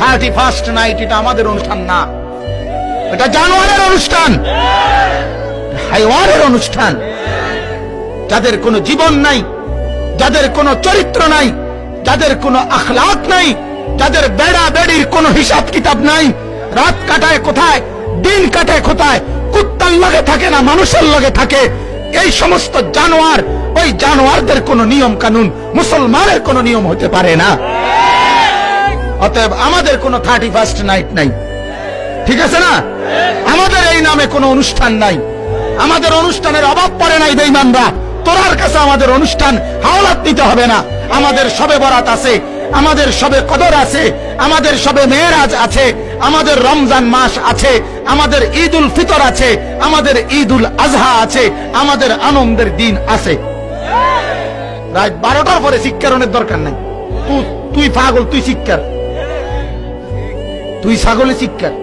31st night এটা আমাদের অনুষ্ঠান না, এটা জানোয়ারের অনুষ্ঠান, হাইওয়ানের অনুষ্ঠান। যাদের কোনো জীবন নাই, যাদের কোনো চরিত্র নাই, যাদের কোনো আখলাক নাই, যাদের বেড়া বেড়ির কোনো হিসাব কিতাব নাই, রাত কাটায় কোথায়, দিন কাটায় কোথায়, কুত্তার লগে থাকে না মানুষের লগে থাকে, এই সমস্ত জানোয়ার, ওই জানোয়ারদের কোনো নিয়ম কানুন মুসলমানের কোনো নিয়ম হতে পারে না। অতএব আমাদের কোনো 31st নাইট নাই, ঠিক আছে না? আমাদের এই নামে কোনো অনুষ্ঠান নাই, আমাদের অনুষ্ঠানের অভাব পড়ে নাই বেঈমানরা। তোরার কাছে আমাদের অনুষ্ঠান হাওলাত দিতে হবে না। আমাদের শবে বরাত আছে, আমাদের শবে কদর আছে, আমাদের শবে মেরাজ আছে, আমাদের রমজান মাস আছে, আমাদের ঈদুল ফিতর আছে, আমাদের ঈদুল আজহা আছে, আমাদের আনন্দের দিন আছে। রাত 12টার পরে শিক্ষারণের দরকার নাই। তুই পাগল, তুই শিক্ষার, তুই ছাগলে শিক্ষার।